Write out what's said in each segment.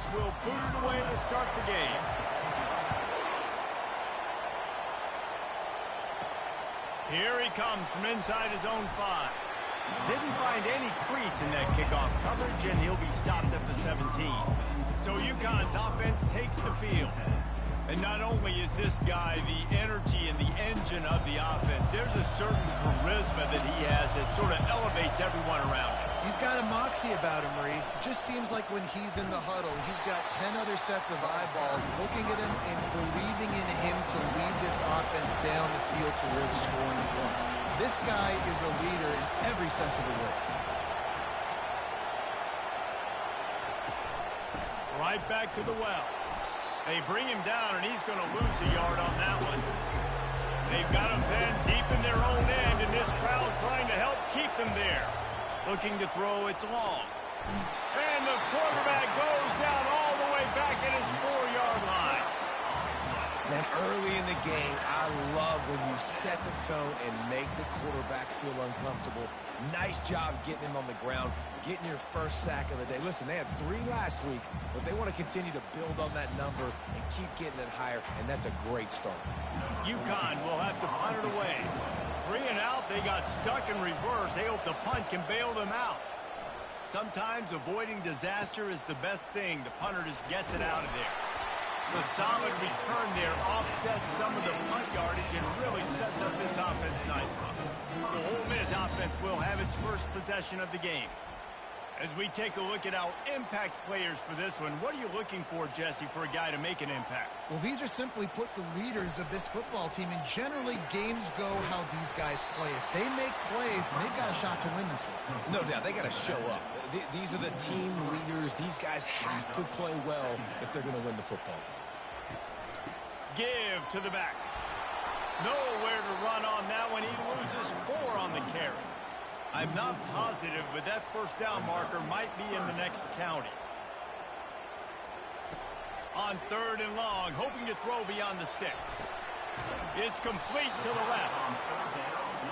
Eagles will boot it away to start the game. Here he comes from inside his own 5. Didn't find any crease in that kickoff coverage, and he'll be stopped at the 17. So UConn's offense takes the field. And not only is this guy the energy and the engine of the offense, there's a certain charisma that he has that sort of elevates everyone around him. He's got a moxie about him, Maurice. It just seems like when he's in the huddle, he's got 10 other sets of eyeballs looking at him and believing in him to lead this offense down the field towards scoring points. This guy is a leader in every sense of the word. Right back to the well. They bring him down, and he's going to lose a yard on that one. They've got him then deep in their own end, and this crowd trying to help keep them there. Looking to throw, it's long. And the quarterback goes down all the way back at his 4-yard line. Man, early in the game, I love when you set the tone and make the quarterback feel uncomfortable. Nice job getting him on the ground, getting your first sack of the day. Listen, they had 3 last week, but they want to continue to build on that number and keep getting it higher, and that's a great start. UConn will have to punt it away. 3 and out, they got stuck in reverse. They hope the punt can bail them out. Sometimes avoiding disaster is the best thing. The punter just gets it out of there. The solid return there offsets some of the punt yardage and really sets up this offense nicely. So Ole Miss offense will have its first possession of the game. As we take a look at our impact players for this one, what are you looking for, Jesse, for a guy to make an impact? Well, these are simply put the leaders of this football team, and generally games go how these guys play. If they make plays, then they've got a shot to win this one. No doubt, they got to show up. These are the team leaders. These guys have to play well if they're going to win the football game. Give to the back. Nowhere to run on that one. He loses 4 on the carry. I'm not positive, but that first down marker might be in the next county. On 3rd and long, hoping to throw beyond the sticks. It's complete to the left.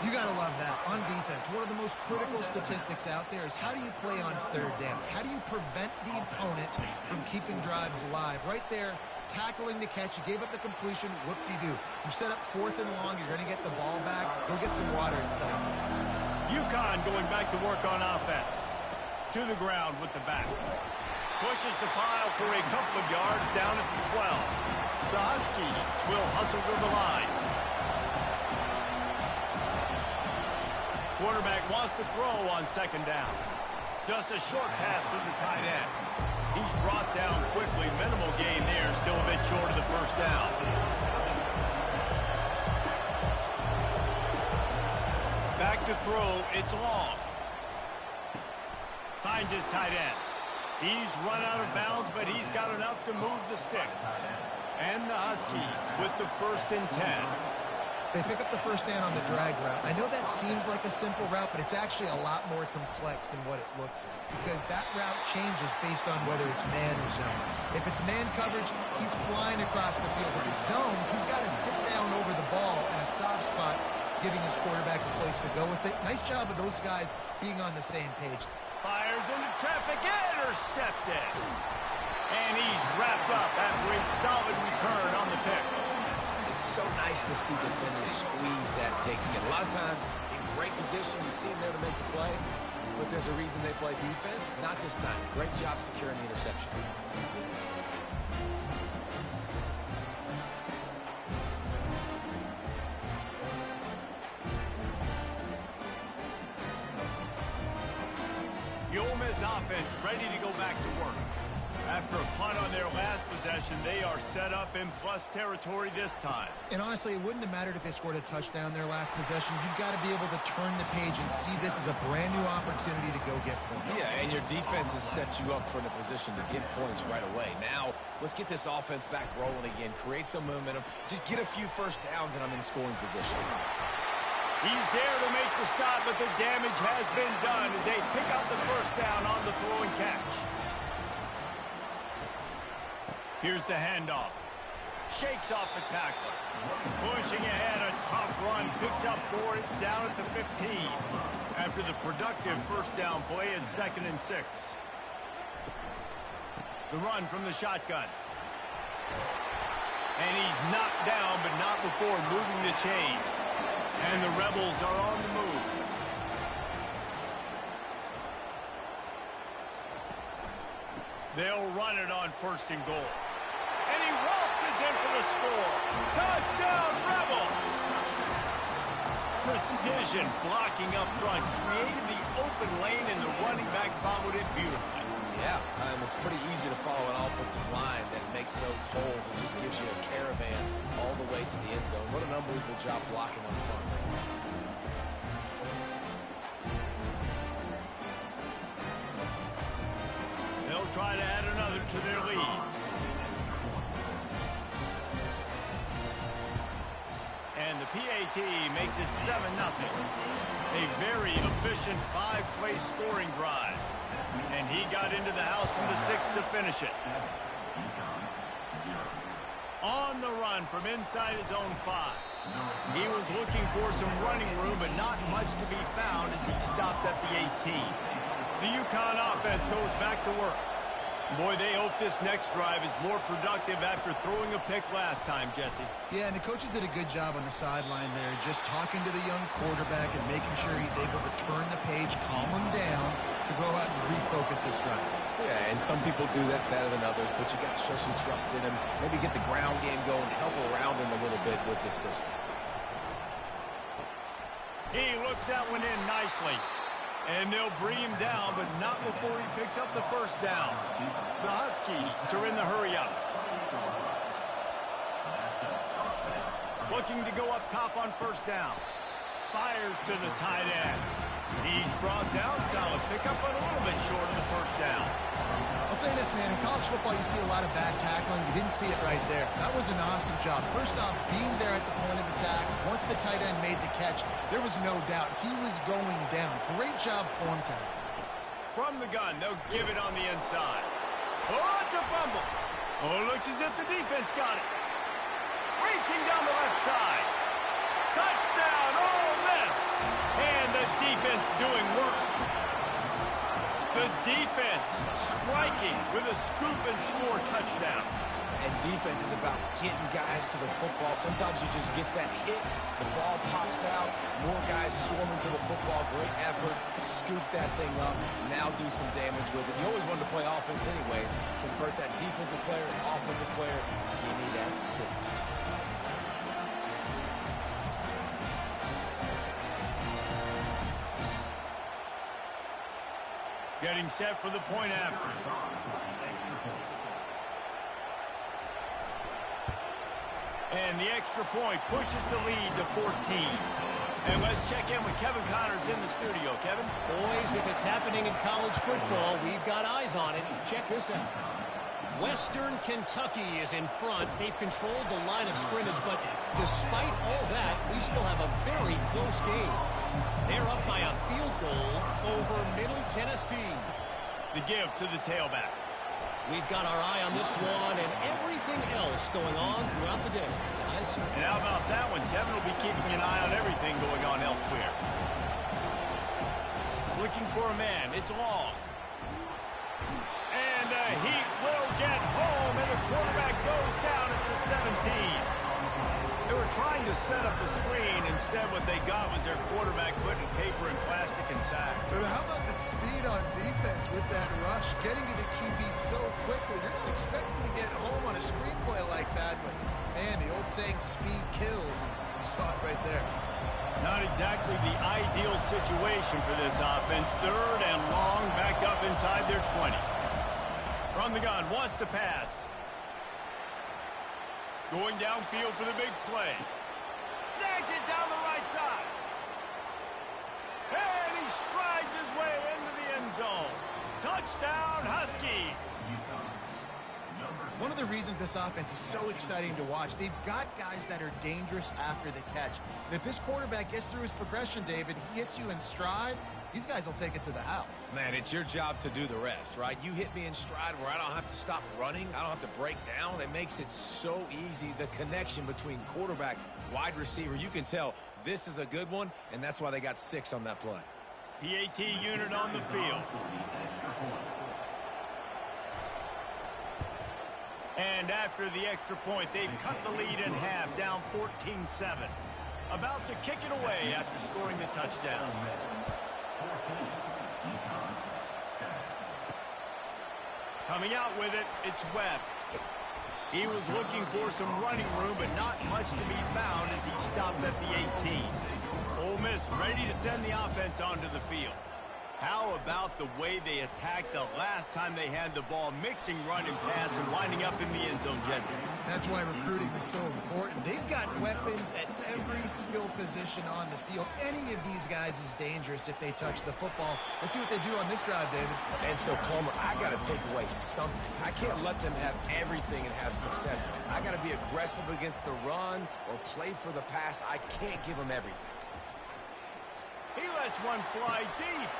You got to love that. On defense, one of the most critical statistics out there is how do you play on 3rd down? How do you prevent the opponent from keeping drives alive? Right there, tackling the catch. You gave up the completion. Whoop-de-doo. You set up 4th and long. You're going to get the ball back. Go get some water and set up. UConn going back to work on offense. To the ground with the back. Pushes the pile for a couple of yards down at the 12. The Huskies will hustle to the line. Quarterback wants to throw on 2nd down. Just a short pass to the tight end. He's brought down quickly. Minimal gain there. Still a bit short of the first down. Back to throw. It's long. Finds his tight end. He's run out of bounds, but he's got enough to move the sticks. And the Huskies with the 1st and 10. They pick up the first down on the drag route. I know that seems like a simple route, but it's actually a lot more complex than what it looks like because that route changes based on whether it's man or zone. If it's man coverage, he's flying across the field. If it's zone, he's got to sit down over the ball in a soft spot, giving his quarterback a place to go with it. Nice job of those guys being on the same page. Fires into traffic, intercepted. And he's wrapped up after a solid return on the pick. It's so nice to see defenders squeeze that pigskin. A lot of times, in great position, you see them there to make the play, but there's a reason they play defense. Not this time. Great job securing the interception. The Ole Miss offense ready to go back to work. After a punt on their last possession, they are set up in plus territory this time. And honestly, it wouldn't have mattered if they scored a touchdown their last possession. You've got to be able to turn the page and see this as a brand new opportunity to go get points. Yeah, and your defense has set you up for the position to get points right away. Now, let's get this offense back rolling again, create some momentum, just get a few first downs, and I'm in scoring position. He's there to make the stop, but the damage has been done as they pick up the first down on the throw and catch. Here's the handoff. Shakes off the tackler. Pushing ahead, a tough run. Picks up 4. It's down at the 15. After the productive first down play at 2nd and 6. The run from the shotgun. And he's knocked down, but not before moving the chains. And the Rebels are on the move. They'll run it on 1st and goal. And he waltzes in for the score. Touchdown, Rebels! Precision blocking up front created the open lane, and the running back followed it beautifully. Yeah, it's pretty easy to follow an offensive line that makes those holes and just gives you a caravan all the way to the end zone. What an unbelievable job blocking up front. They'll try to add another to their lead. And the PAT makes it 7-0. A very efficient 5-play scoring drive. And he got into the house from the 6 to finish it. On the run from inside his own 5. He was looking for some running room, but not much to be found as he stopped at the 18. The UConn offense goes back to work. Boy, they hope this next drive is more productive after throwing a pick last time, Jesse. Yeah, and the coaches did a good job on the sideline there, just talking to the young quarterback and making sure he's able to turn the page, calm him down, to go out and refocus this drive. Yeah, and some people do that better than others, but you got to show some trust in him. Maybe get the ground game going, help around him a little bit with this system. He looks that one in nicely. And they'll bring him down, but not before he picks up the 1st down. The Huskies are in the hurry-up. Looking to go up top on 1st down. Fires to the tight end. He's brought down solid. Pick up a little bit short of the 1st down. I'll say this, man. In college football, you see a lot of bad tackling. You didn't see it right there. That was an awesome job. First off, being there at the point of attack. Once the tight end made the catch, there was no doubt he was going down. Great job form tackle. From the gun, they'll give it on the inside. Oh, it's a fumble. Oh, it looks as if the defense got it. Racing down the left side. Touchdown, Ole Miss. And the defense doing work. The defense striking with a scoop and score touchdown. And defense is about getting guys to the football. Sometimes you just get that hit, the ball pops out, more guys swarming to the football. Great effort, scoop that thing up, now do some damage with it. You always wanted to play offense anyways. Convert that defensive player, offensive player, give me that 6. Getting set for the point after. And the extra point pushes the lead to 14. And let's check in with Kevin Connors in the studio. Kevin? Boys, if it's happening in college football, we've got eyes on it. Check this out. Western Kentucky is in front. They've controlled the line of scrimmage, but despite all that, we still have a very close game. They're up by a field goal over Middle Tennessee. The give to the tailback. We've got our eye on this one and everything else going on throughout the day, guys. And how about that one? Kevin will be keeping an eye on everything going on elsewhere. Looking for a man. It's long. And the Heat will get home, and the quarterback goes down at the 17. They were trying to set up a screen. Instead, what they got was their quarterback putting paper and plastic and sack. But how about the speed on defense with that rush? Getting to the QB so quickly. You're not expecting to get home on a screenplay like that, but, man, the old saying, speed kills, and you saw it right there. Not exactly the ideal situation for this offense. 3rd and long, back up inside their 20. From the gun, wants to pass. Going downfield for the big play. Snags it down the right side. And he strides his way into the end zone. Touchdown, Huskies. One of the reasons this offense is so exciting to watch, they've got guys that are dangerous after the catch. And if this quarterback gets through his progression, David, he hits you in stride, these guys will take it to the house. Man, it's your job to do the rest, right? You hit me in stride where I don't have to stop running. I don't have to break down. It makes it so easy. The connection between quarterback, wide receiver, you can tell this is a good one, and that's why they got 6 on that play. PAT unit on the field. And after the extra point, they've cut the lead in half, down 14-7. About to kick it away after scoring the touchdown. Coming out with it, it's Webb. He was looking for some running room, but not much to be found as he stopped at the 18. Ole Miss ready to send the offense onto the field. How about the way they attacked the last time they had the ball, mixing run and pass and winding up in the end zone, Jesse? That's why recruiting is so important. They've got weapons at every skill position on the field. Any of these guys is dangerous if they touch the football. Let's see what they do on this drive, David. And so, Palmer, I got to take away something. I can't let them have everything and have success. I got to be aggressive against the run or play for the pass. I can't give them everything. He lets one fly deep.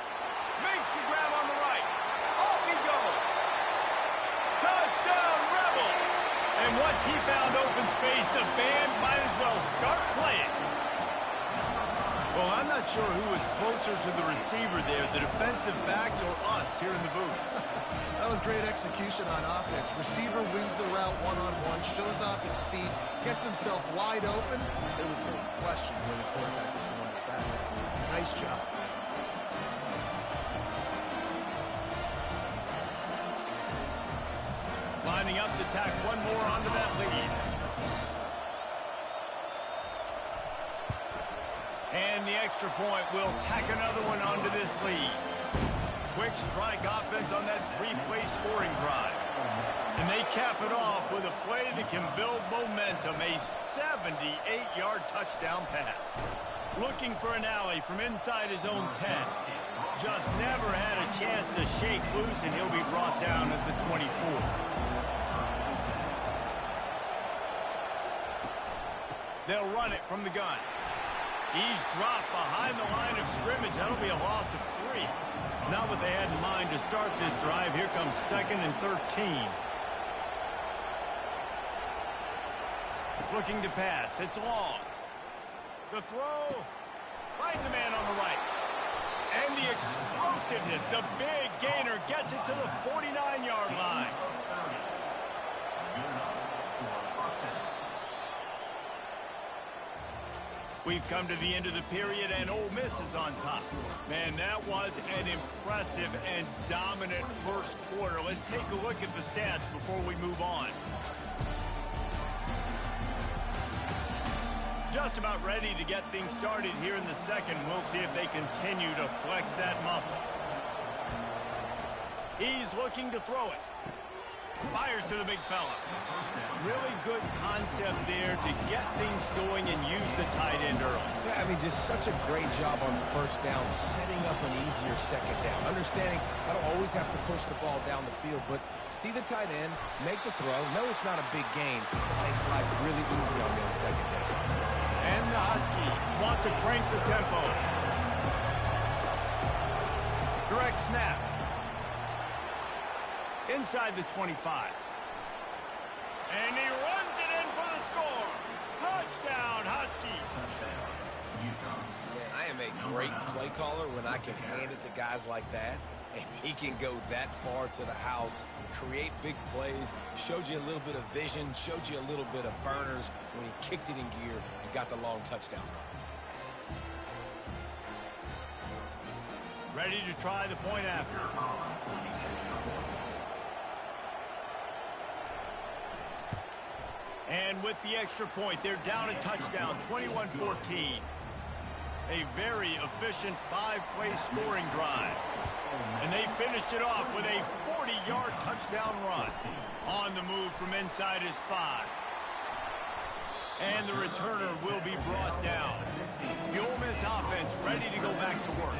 Makes the grab on the right. Off he goes. Touchdown, Rebels. And once he found open space, the band might as well start playing. Well, I'm not sure who was closer to the receiver there, the defensive backs or us here in the booth. That was great execution on offense. Receiver wins the route one-on-one, shows off his speed, gets himself wide open. There was no question where the quarterback was going with that. Nice job. Lining up to tack one more onto that lead. And the extra point will tack another one onto this lead. Quick strike offense on that three-play scoring drive. And they cap it off with a play that can build momentum, a 78-yard touchdown pass. Looking for an alley from inside his own 10. Just never had a chance to shake loose, and he'll be brought down at the 24. They'll run it from the gun. He's dropped behind the line of scrimmage. That'll be a loss of 3. Not what they had in mind to start this drive. Here comes 2nd and 13. Looking to pass. It's long. The throw. Finds a man on the right. And the explosiveness. The big gainer gets it to the 49-yard line. We've come to the end of the period, and Ole Miss is on top. Man, that was an impressive and dominant first quarter. Let's take a look at the stats before we move on. Just about ready to get things started here in the second. We'll see if they continue to flex that muscle. He's looking to throw it. Fires to the big fella. Really good concept there to get things going and use the tight end early. Yeah, I mean, just such a great job on first down, setting up an easier second down. Understanding I don't always have to push the ball down the field, but see the tight end, make the throw. No, it's not a big gain. It makes life really easy on me on second down. And the Huskies want to crank the tempo. Direct snap. Inside the 25. And he runs it in for the score. Touchdown, Huskies. Man, I am a great play caller when I can hand it to guys like that. And he can go that far to the house, create big plays, showed you a little bit of vision, showed you a little bit of burners when he kicked it in gear and got the long touchdown run. Ready to try the point after. And with the extra point, they're down a touchdown, 21-14. A very efficient 5-play scoring drive. And they finished it off with a 40-yard touchdown run. On the move from inside his 5. And the returner will be brought down. The Ole Miss offense ready to go back to work.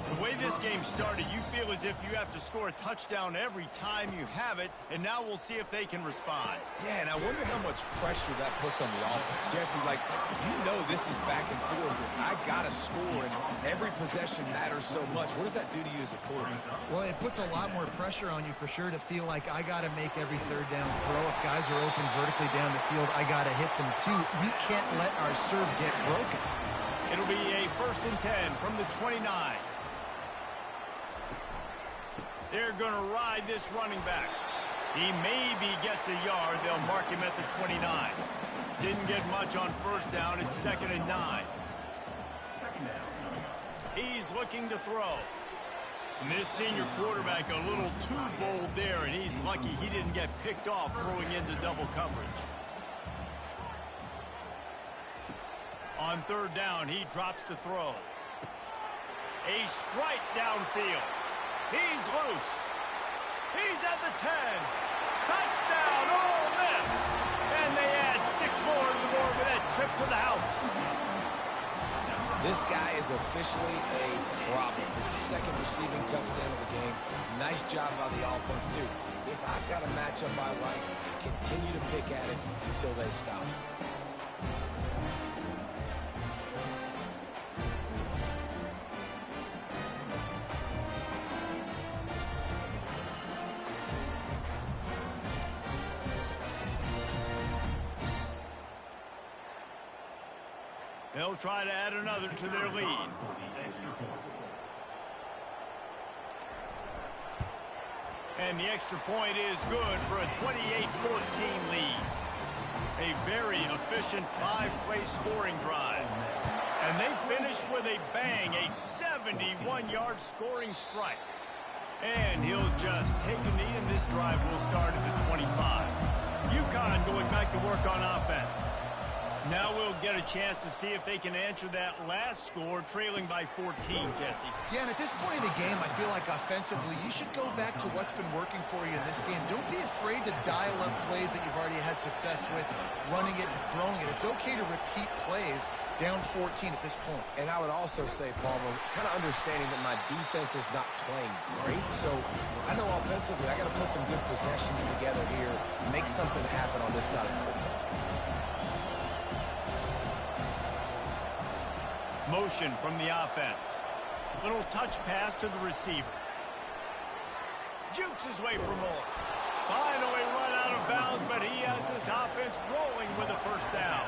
The way this game started, you feel as if you have to score a touchdown every time you have it, and now we'll see if they can respond. Yeah, and I wonder how much pressure that puts on the offense. Jesse, like, you know this is back and forth. I got to score, and every possession matters so much. What does that do to you as a quarterback? Well, it puts a lot more pressure on you for sure to feel like I got to make every third down throw. If guys are open vertically down the field, I got to hit them too. We can't let our serve get broken. It'll be a 1st and 10 from the 29. They're going to ride this running back. He maybe gets a yard. They'll mark him at the 29. Didn't get much on first down. It's 2nd and 9. He's looking to throw. And this senior quarterback a little too bold there, and he's lucky he didn't get picked off throwing into double coverage. On 3rd down, he drops to throw. A strike downfield. He's loose. He's at the 10. Touchdown, Ole Miss. And they add 6 more to the board with that trip to the house. This guy is officially a problem. His 2nd receiving touchdown of the game. Nice job by the offense, too. If I've got a matchup I like, continue to pick at it until they stop. They'll try to add another to their lead. And the extra point is good for a 28-14 lead. A very efficient 5-play scoring drive. And they finish with a bang, a 71-yard scoring strike. And he'll just take a knee, and this drive will start at the 25. UConn going back to work on offense. Now we'll get a chance to see if they can answer that last score, trailing by 14, Jesse. Yeah, and at this point in the game, I feel like offensively, you should go back to what's been working for you in this game. Don't be afraid to dial up plays that you've already had success with, running it and throwing it. It's okay to repeat plays down 14 at this point. And I would also say, Palmer, kind of understanding that my defense is not playing great, so I know offensively I got to put some good possessions together here, make something happen on this side of the football. Motion from the offense. Little touch pass to the receiver. Jukes his way for more. Finally run out of bounds, but he has this offense rolling with a first down.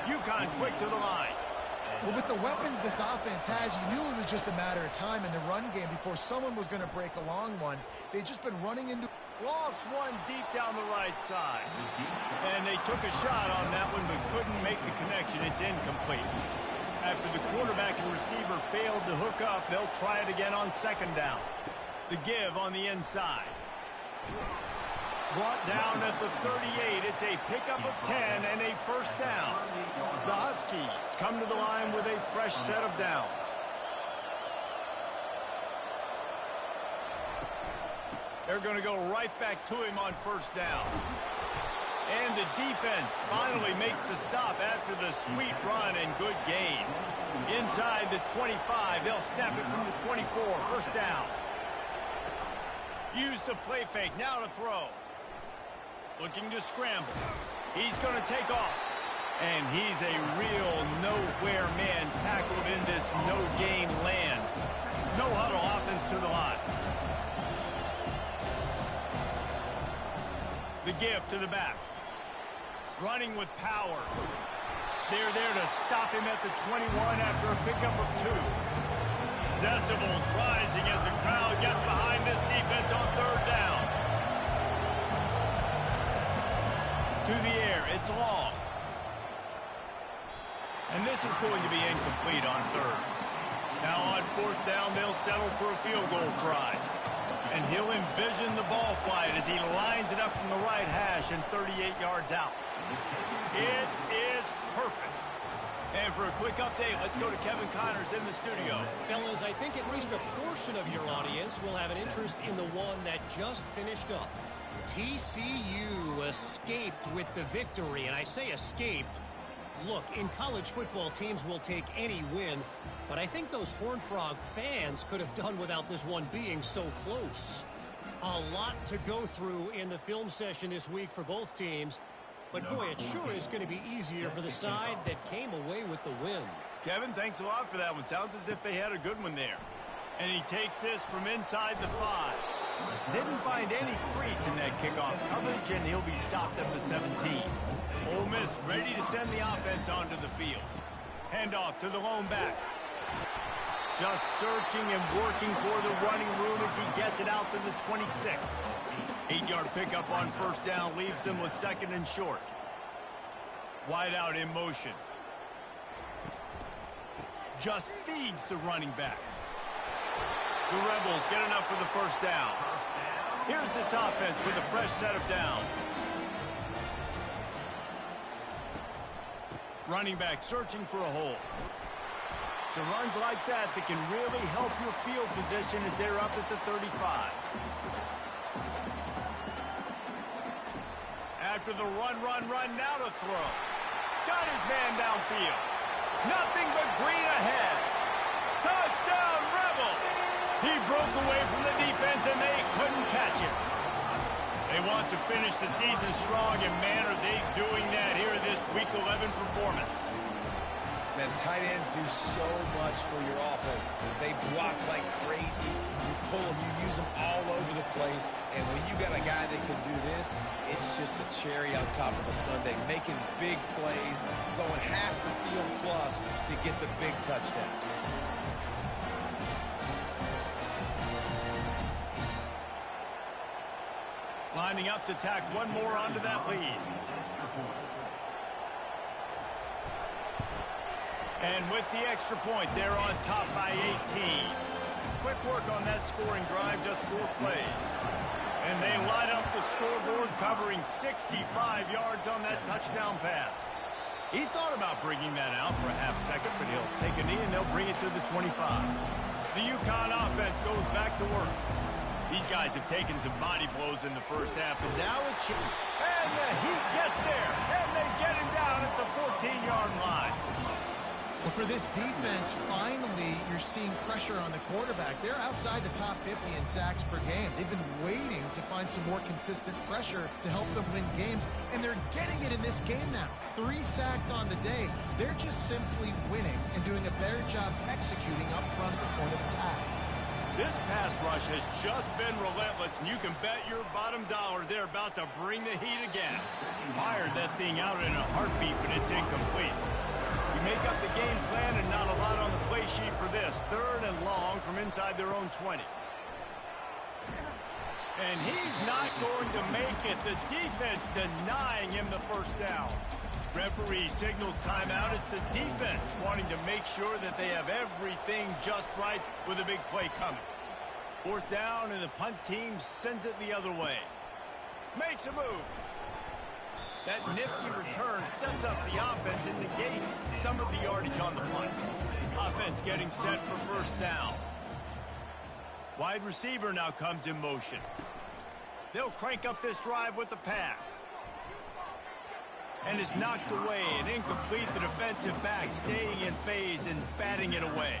UConn quick to the line. Well, with the weapons this offense has, you knew it was just a matter of time in the run game before someone was going to break a long one. They've just been running into... Lost one deep down the right side. And they took a shot on that one, but couldn't make the connection. It's incomplete. After the quarterback and receiver failed to hook up, they'll try it again on 2nd down. The give on the inside. Brought down at the 38. It's a pickup of 10 and a first down. The Huskies come to the line with a fresh set of downs. They're going to go right back to him on first down. And the defense finally makes the stop after the sweet run and good gain. Inside the 25, they'll snap it from the 24. First down. Use the play fake. Now to throw. Looking to scramble. He's going to take off. And he's a real nowhere man tackled in this no-gain land. No huddle offense to the line. The give to the back. Running with power. They're there to stop him at the 21 after a pickup of 2. Decibels rising as the crowd gets behind this defense on 3rd down. To the air, it's long. And this is going to be incomplete on 3rd. Now on 4th down, they'll settle for a field goal try. And he'll envision the ball flight as he lines it up from the right hash and 38 yards out. It is perfect. And for a quick update, let's go to Kevin Connors in the studio. Fellas, I think at least a portion of your audience will have an interest in the one that just finished up. TCU escaped with the victory, and I say escaped. Look, in college football, teams will take any win, but I think those Horned Frog fans could have done without this one being so close. A lot to go through in the film session this week for both teams, but boy, it sure is going to be easier for the side that came away with the win. Kevin, thanks a lot for that one. Sounds as if they had a good one there. And he takes this from inside the 5. Didn't find any crease in that kickoff coverage, and he'll be stopped at the 17. Ole Miss ready to send the offense onto the field. Handoff to the lone back. Just searching and working for the running room as he gets it out to the 26. 8-yard pickup on first down leaves them with second and short. Wide out in motion. Just feeds the running back. The Rebels get enough for the first down. Here's this offense with a fresh set of downs. Running back searching for a hole. It's runs like that that can really help your field position as they're up at the 35. After the run, now to throw. Got his man downfield. Nothing but green ahead. Touchdown, Rebels! He broke away from the defense and they couldn't catch him. They want to finish the season strong, and man, are they doing that here in this Week 11 performance. Man, tight ends do so much for your offense. They block like crazy. You pull them, you use them all over the place. And when you got a guy that can do this, it's just the cherry on top of the sundae, making big plays, going half the field plus to get the big touchdown. Lining up to tack one more onto that lead. And with the extra point, they're on top by 18. Quick work on that scoring drive, just 4 plays. And they line up the scoreboard, covering 65 yards on that touchdown pass. He thought about bringing that out for a half second, but he'll take a knee and they'll bring it to the 25. The UConn offense goes back to work. These guys have taken some body blows in the first half, and now it's shooting. And the Heat gets there, and they get him down at the 14-yard line. Well, for this defense, finally, you're seeing pressure on the quarterback. They're outside the top 50 in sacks per game. They've been waiting to find some more consistent pressure to help them win games, and they're getting it in this game now. 3 sacks on the day. They're just simply winning and doing a better job executing up front at the point of attack. This pass rush has just been relentless, and you can bet your bottom dollar they're about to bring the heat again. Fired that thing out in a heartbeat, but it's incomplete. You make up the game plan and not a lot on the play sheet for this. 3rd and long from inside their own 20. And he's not going to make it. The defense denying him the first down. Referee signals timeout. It's the defense wanting to make sure that they have everything just right with a big play coming. 4th down, and the punt team sends it the other way. Makes a move. That nifty return sets up the offense and negates some of the yardage on the punt. Offense getting set for first down. Wide receiver now comes in motion. They'll crank up this drive with the pass. And is knocked away and incomplete. The defensive back staying in phase and batting it away.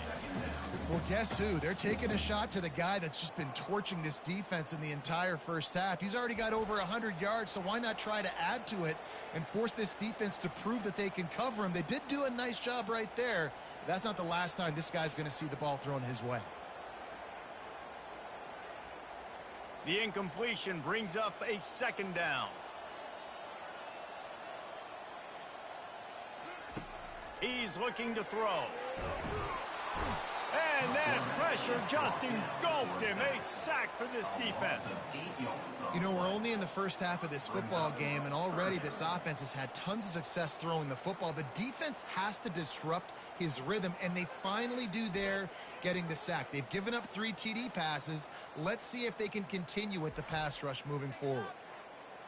Well, guess who? They're taking a shot to the guy that's just been torching this defense in the entire first half. He's already got over 100 yards, so why not try to add to it and force this defense to prove that they can cover him? They did do a nice job right there. But that's not the last time this guy's going to see the ball thrown his way. The incompletion brings up a 2nd down. He's looking to throw. And that pressure just engulfed him. A sack for this defense. You know, we're only in the first half of this football game, and already this offense has had tons of success throwing the football. The defense has to disrupt his rhythm, and they finally do there, getting the sack. They've given up 3 TD passes. Let's see if they can continue with the pass rush moving forward.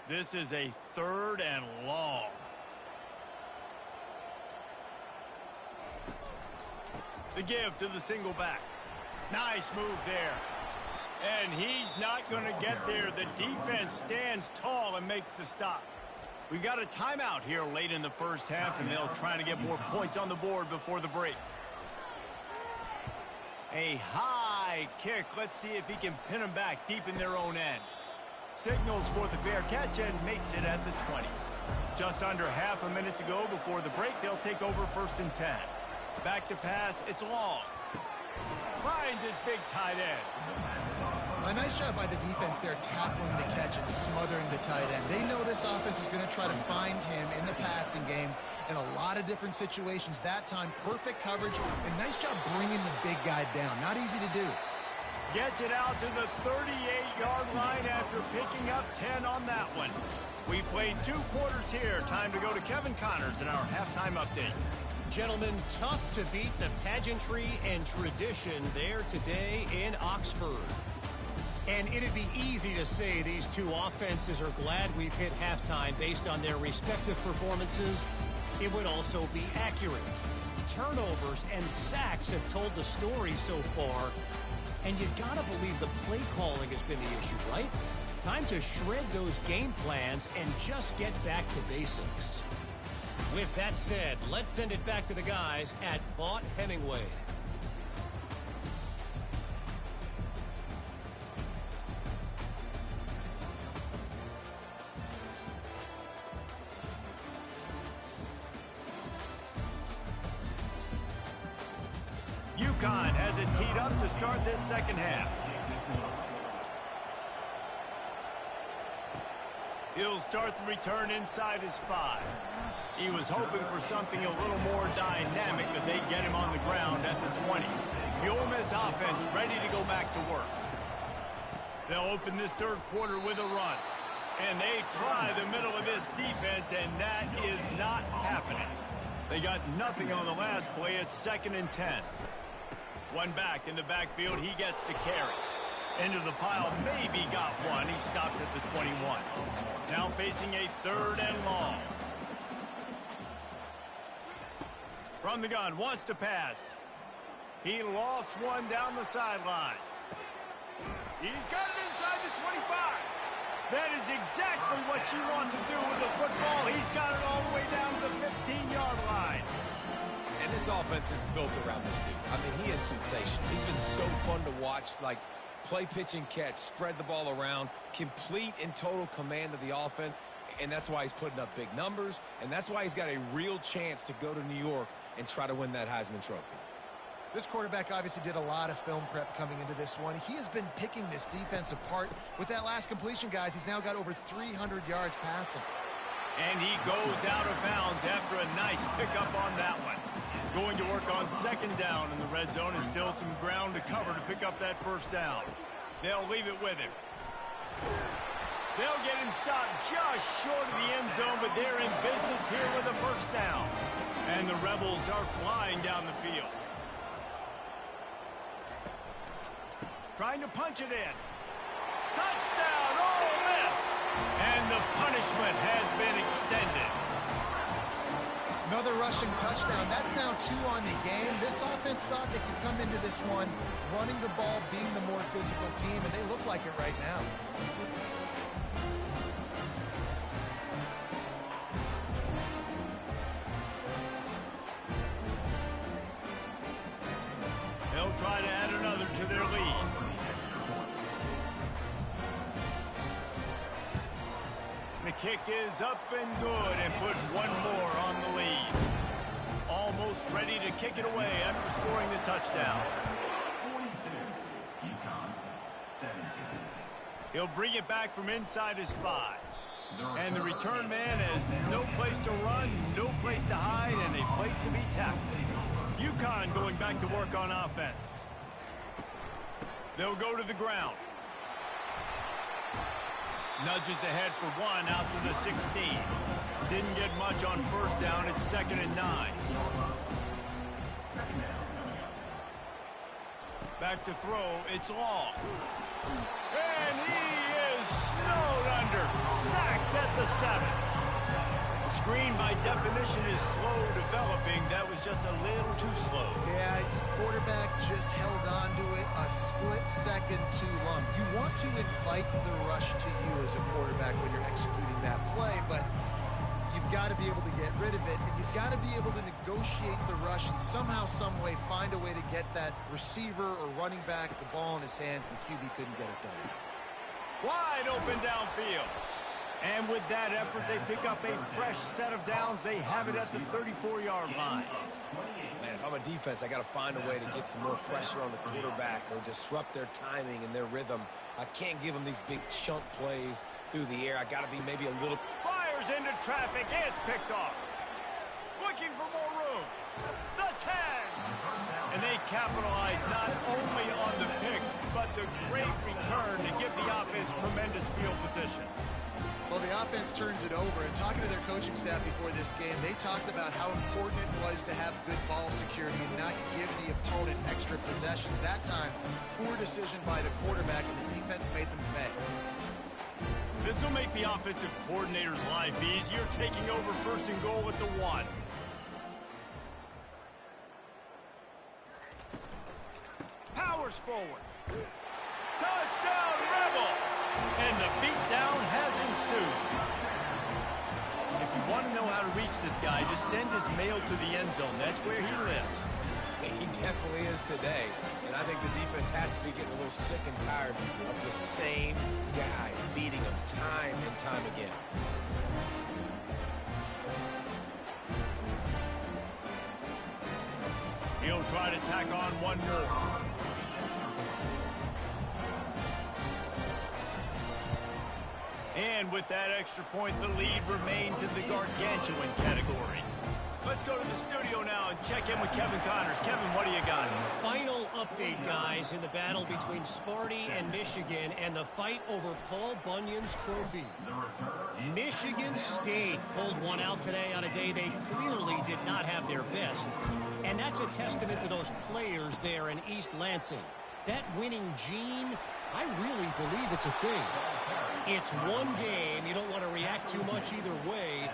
This is a 3rd and long. The give to the single back. Nice move there. And he's not going to get there. The defense stands tall and makes the stop. We got a timeout here late in the first half, and they'll try to get more points on the board before the break. A high kick. Let's see if he can pin them back deep in their own end. Signals for the fair catch and makes it at the 20. Just under half a minute to go before the break. They'll take over 1st and 10. Back to pass. It's long. Finds his big tight end. A nice job by the defense there, tackling the catch and smothering the tight end. They know this offense is going to try to find him in the passing game in a lot of different situations. That time, perfect coverage, and nice job bringing the big guy down. Not easy to do. Gets it out to the 38-yard line after picking up 10 on that one. We played 2 quarters here. Time to go to Kevin Connors in our halftime update. Gentlemen, tough to beat the pageantry and tradition there today in Oxford. And it'd be easy to say these two offenses are glad we've hit halftime based on their respective performances. It would also be accurate. Turnovers and sacks have told the story so far. And you gotta believe the play calling has been the issue, right? Time to shred those game plans and just get back to basics. With that said, let's send it back to the guys at Vaught Hemingway. UConn has it teed up to start this second half. He'll start the return inside his 5. He was hoping for something a little more dynamic, that they get him on the ground at the 20. The Ole Miss offense ready to go back to work. They'll open this third quarter with a run. And they try the middle of this defense, and that is not happening. They got nothing on the last play. It's 2nd and 10. One back in the backfield. He gets the carry. Into the pile, maybe got one. He stopped at the 21. Now facing a 3rd and long. From the gun, wants to pass. He lofts one down the sideline. He's got it inside the 25. That is exactly what you want to do with the football. He's got it all the way down to the 15-yard line. And this offense is built around this dude. I mean, he is sensational. He's been so fun to watch, like, play, pitch, and catch, spread the ball around, complete and total command of the offense, and that's why he's putting up big numbers, and that's why he's got a real chance to go to New York and try to win that Heisman Trophy. This quarterback obviously did a lot of film prep coming into this one. He has been picking this defense apart. With that last completion, guys, he's now got over 300 yards passing. And he goes out of bounds after a nice pickup on that one. Going to work on 2nd down in the red zone, and still some ground to cover to pick up that 1st down. They'll leave it with him. They'll get him stopped just short of the end zone, but they're in business here with a 1st down. And the Rebels are flying down the field. Trying to punch it in. Touchdown, Ole Miss! And the punishment has been extended. Another rushing touchdown. That's now 2 on the game. This offense thought they could come into this one running the ball, being the more physical team, and they look like it right now. They'll try to add another to their lead. The kick is up and good, and put one more on the lead. Almost ready to kick it away after scoring the touchdown. 42, UConn 17. He'll bring it back from inside his 5. And the return man has no place to run, no place to hide, and a place to be tackled. UConn going back to work on offense. They'll go to the ground. Nudges ahead for one out to the 16. Didn't get much on 1st down. It's 2nd and 9. Back to throw. It's long. And he is snowed under. Sacked at the 7. The screen, by definition, is slow developing. That was just a little too slow. Yeah, quarterback just held on to it a split second too long. You want to invite the rush to you as a quarterback when you're executing that play, but you've got to be able to get rid of it, and you've got to be able to negotiate the rush and somehow, some way, find a way to get that receiver or running back the ball in his hands, and the QB couldn't get it done. Wide open downfield. And with that effort, they pick up a fresh set of downs. They have it at the 34-yard line. Man, if I'm a defense, I got to find a way to get some more pressure on the quarterback or disrupt their timing and their rhythm. I can't give them these big chunk plays through the air. I got to be maybe a little... Fires into traffic. It's picked off. Looking for more room. The tag. And they capitalize not only on the pick, but the great return to give the offense tremendous field position. Well, the offense turns it over, and talking to their coaching staff before this game, they talked about how important it was to have good ball security and not give the opponent extra possessions. That time, poor decision by the quarterback, and the defense made them pay. This will make the offensive coordinator's life easier, taking over first and goal at the 1. Powers forward. Touchdown, Rebels! And the beatdown has ensued. If you want to know how to reach this guy, just send his mail to the end zone. That's where he lives. He definitely is today. And I think the defense has to be getting a little sick and tired of the same guy beating them time and time again. He'll try to tack on one more. And with that extra point, the lead remains in the gargantuan category. Let's go to the studio now and check in with Kevin Connors. Kevin, what do you got? Final update, guys, in the battle between Sparty and Michigan and the fight over Paul Bunyan's trophy. Michigan State pulled one out today on a day they clearly did not have their best. And that's a testament to those players there in East Lansing. That winning gene, I really believe it's a thing. It's one game. You don't want to react too much either way.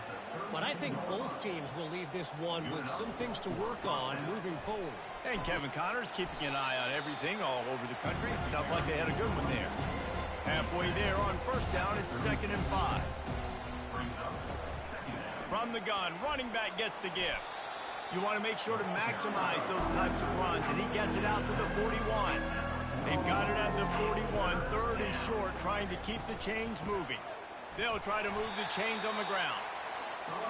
But I think both teams will leave this one with some things to work on moving forward. And Kevin Connors keeping an eye on everything all over the country. Sounds like they had a good one there. Halfway there on first down, it's 2nd and 5. From the gun, running back gets to give. You want to make sure to maximize those types of runs, and he gets it out to the 41. They've got it at the 41, 3rd and short, trying to keep the chains moving. They'll try to move the chains on the ground.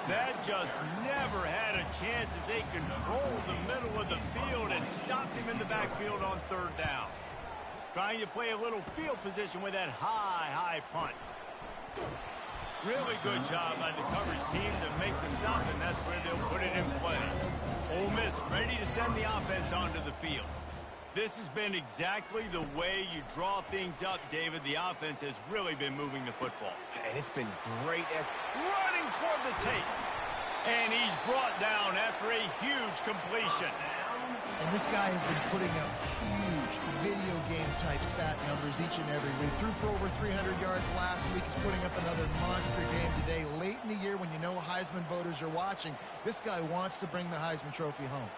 That just never had a chance as they controlled the middle of the field and stopped him in the backfield on 3rd down. Trying to play a little field position with that high punt. Really good job by the coverage team to make the stop, and that's where they'll put it in play. Ole Miss ready to send the offense onto the field. This has been exactly the way you draw things up, David. The offense has really been moving the football. And it's been great. Running toward the tape. And he's brought down after a huge completion. And this guy has been putting up huge video game-type stat numbers each and every week. Threw for over 300 yards last week. He's putting up another monster game today. Late in the year, when you know Heisman voters are watching, this guy wants to bring the Heisman Trophy home.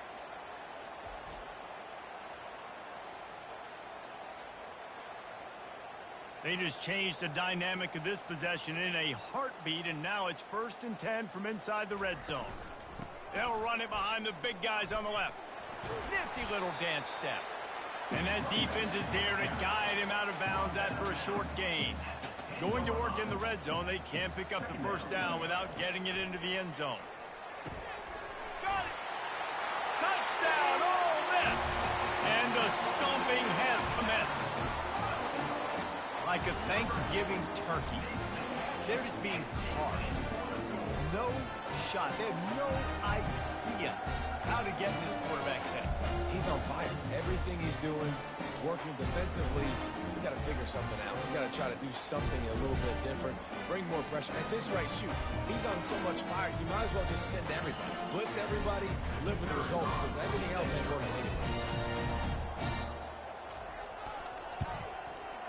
They just changed the dynamic of this possession in a heartbeat, and now it's 1st and 10 from inside the red zone. They'll run it behind the big guys on the left. Nifty little dance step. And that defense is there to guide him out of bounds after a short gain. Going to work in the red zone, they can't pick up the 1st down without getting it into the end zone. Got it! Touchdown, Ole Miss! And the stomping has commenced. Like a Thanksgiving turkey, they're just being carved. No shot. They have no idea how to get in this quarterback's head. He's on fire. Everything he's doing is working defensively. We got to figure something out. We got to try to do something a little bit different. Bring more pressure. At this rate, shoot, he's on so much fire, you might as well just send everybody. Blitz everybody, live with the results, because everything else ain't working anyway.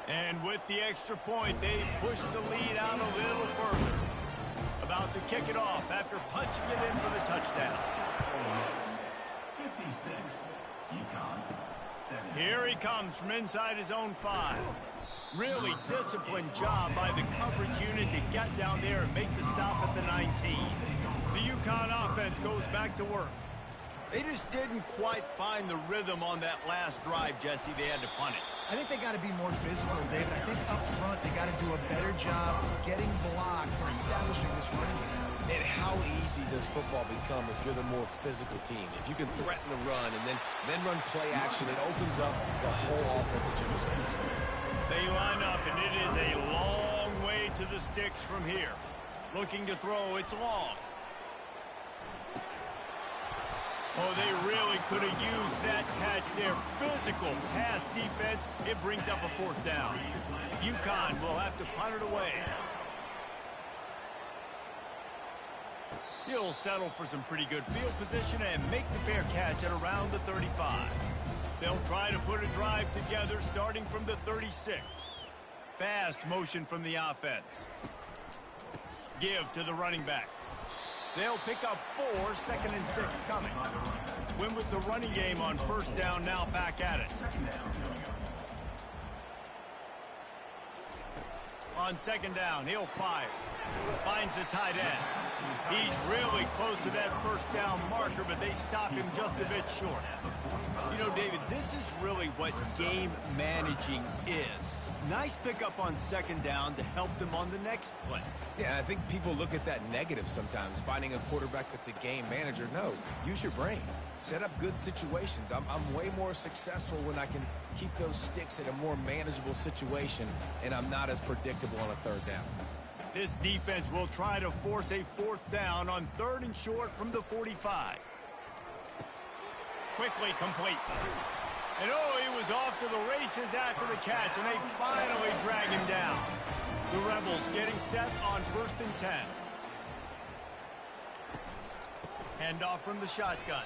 And with the extra point, they push the lead out a little further. About to kick it off after punching it in for the touchdown. 56, UCONN 70. Here he comes from inside his own 5. Really disciplined job by the coverage unit to get down there and make the stop at the 19. The UConn offense goes back to work. They just didn't quite find the rhythm on that last drive, Jesse. They had to punt it. I think they got to be more physical, David. I think up front they got to do a better job getting blocks and establishing this running game. And how easy does football become if you're the more physical team? If you can threaten the run and then run play action, it opens up the whole offense that you're just speaking. They line up, and it is a long way to the sticks from here. Looking to throw, it's long. Oh, they really could have used that catch there. Physical pass defense. It brings up a 4th down. UConn will have to punt it away. He'll settle for some pretty good field position and make the fair catch at around the 35. They'll try to put a drive together starting from the 36. Fast motion from the offense. Give to the running back. They'll pick up 4, 2nd and 6 coming. Win with the running game on 1st down, now back at it. On 2nd down, he'll fire. Finds the tight end. He's really close to that 1st down marker, but they stop him just a bit short. You know, David, this is really what game managing is. Nice pickup on 2nd down to help them on the next play. Yeah, I think people look at that negative sometimes, finding a quarterback that's a game manager. No, use your brain. Set up good situations. I'm way more successful when I can keep those sticks in a more manageable situation, and I'm not as predictable on a 3rd down. This defense will try to force a 4th down on 3rd and short from the 45. Quickly complete. And oh, he was off to the races after the catch, and they finally drag him down. The Rebels getting set on 1st and 10. Handoff from the shotgun.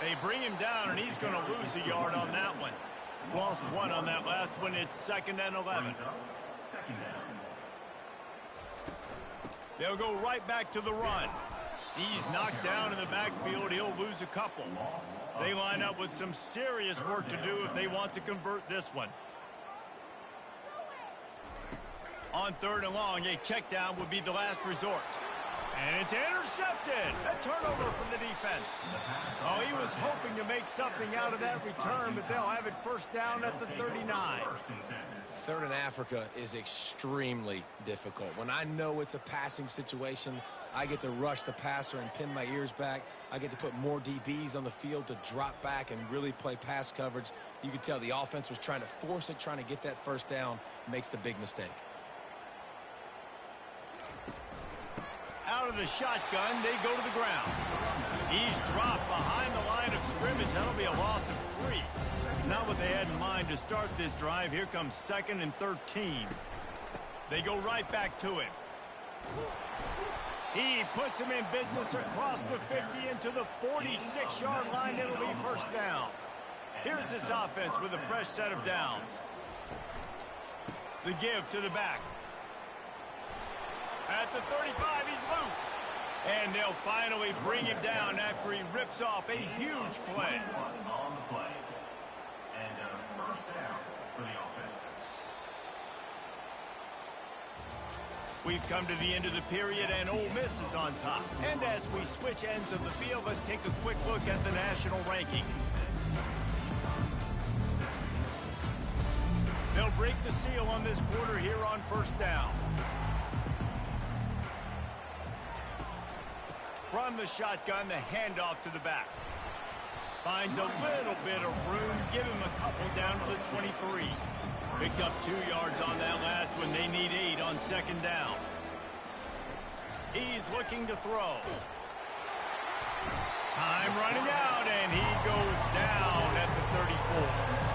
They bring him down, and he's going to lose a yard on that one. Lost 1 on that last one. It's 2nd and 11. They'll go right back to the run. He's knocked down in the backfield. He'll lose a couple. They line up with some serious work to do if they want to convert this one. On 3rd and long, a check down would be the last resort. And it's intercepted. A turnover from the defense. Oh, he was hoping to make something out of that return, but they'll have it 1st down at the 39. 3rd and Africa is extremely difficult. When I know it's a passing situation, I get to rush the passer and pin my ears back. I get to put more DBs on the field to drop back and really play pass coverage. You can tell the offense was trying to force it, trying to get that 1st down, makes the big mistake. Out of the shotgun, they go to the ground. He's dropped behind the line of scrimmage. That'll be a loss of 3. Not what they had in mind to start this drive. Here comes 2nd and 13. They go right back to him. He puts him in business across the 50 into the 46-yard line. It'll be 1st down. Here's this offense with a fresh set of downs. The give to the back. At the 35, he's loose. And they'll finally bring him down after he rips off a huge play. On the play. And 1st down for the offense. We've come to the end of the period, and Ole Miss is on top. And as we switch ends of the field, let's take a quick look at the national rankings. They'll break the seal on this quarter here on 1st down. From the shotgun, the handoff to the back. Finds a little bit of room. Give him a couple down to the 23. Picked up 2 yards on that last one. They need 8 on 2nd down. He's looking to throw. Time running out, and he goes down at the 34.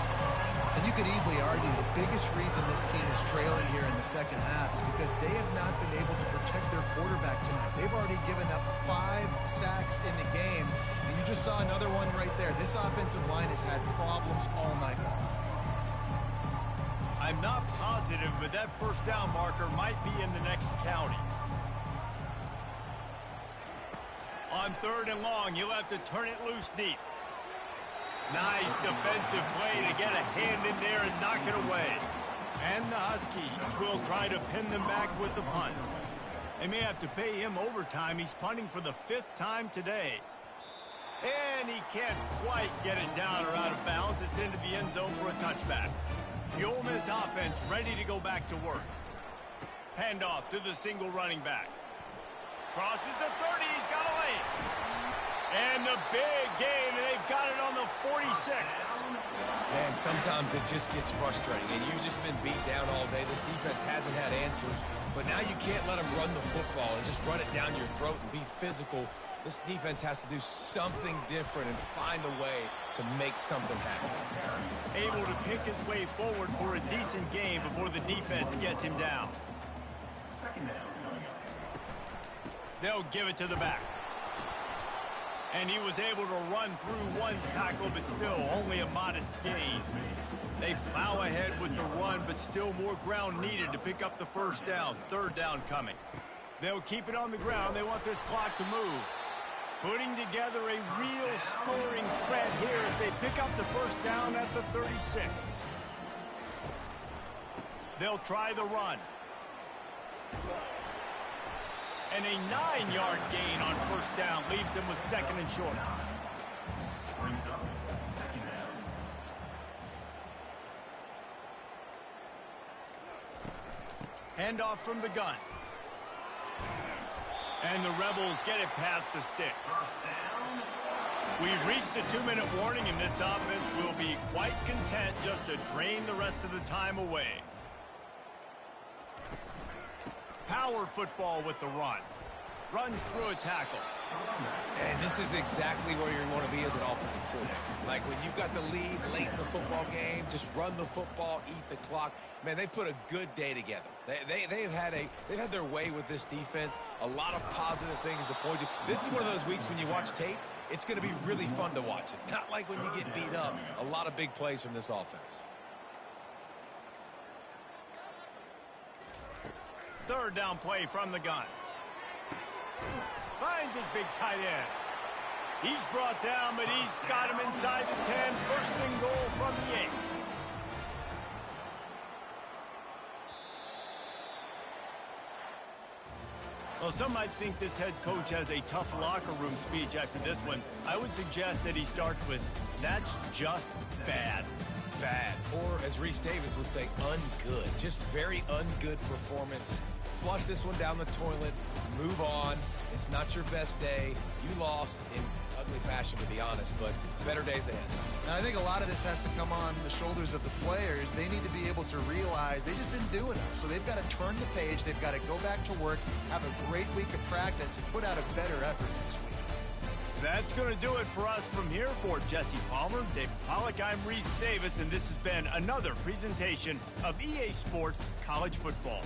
And you could easily argue the biggest reason this team is trailing here in the 2nd half is because they have not been able to protect their quarterback tonight. They've already given up 5 sacks in the game. And you just saw another one right there. This offensive line has had problems all night long. I'm not positive, but that 1st down marker might be in the next county. On 3rd and long, you'll have to turn it loose deep. Nice defensive play to get a hand in there and knock it away. And the Huskies will try to pin them back with the punt. They may have to pay him overtime. He's punting for the 5th time today. And he can't quite get it down or out of bounds. It's into the end zone for a touchback. The Ole Miss offense ready to go back to work. Handoff to the single running back. Crosses the 30. He's got a lane. And the big gain, and they've got it on the 46. Man, sometimes it just gets frustrating, and you've just been beat down all day. This defense hasn't had answers, but now you can't let them run the football and just run it down your throat and be physical. This defense has to do something different and find a way to make something happen. Able to pick his way forward for a decent game before the defense gets him down. Second down coming up. They'll give it to the back. And he was able to run through one tackle, but still only a modest gain. They plow ahead with the run, but still more ground needed to pick up the first down. Third down coming. They'll keep it on the ground. They want this clock to move. Putting together a real scoring threat here as they pick up the first down at the 36. They'll try the run. And a 9-yard gain on first down leaves them with second and short. Brings up second down. Handoff from the gun. And the Rebels get it past the sticks. We've reached the 2-minute warning, and this offense will be quite content just to drain the rest of the time away. Power football with the run. Runs through a tackle. And this is exactly where you want to be as an offensive coordinator. Like when you've got the lead late in the football game, just run the football, eat the clock. Man, they've put a good day together. They've had their way with this defense. A lot of positive things to point to. This is one of those weeks when you watch tape, it's going to be really fun to watch it. Not like when you get beat up. A lot of big plays from this offense. Third down play from the gun. Finds his big tight end. He's brought down, but he's got him inside the 10. First and goal from the 8. Well, some might think this head coach has a tough locker room speech after this one. I would suggest that he starts with, "That's just bad." Bad. Or, as Reese Davis would say, ungood. Just very ungood performance. Flush this one down the toilet. Move on. It's not your best day. You lost in ugly fashion, to be honest, but better days ahead. And I think a lot of this has to come on the shoulders of the players. They need to be able to realize they just didn't do enough. So they've got to turn the page. They've got to go back to work, have a great week of practice, and put out a better effort next week. That's going to do it for us from here. For Jesse Palmer, Dave Pollack, I'm Reese Davis, and this has been another presentation of EA Sports College Football.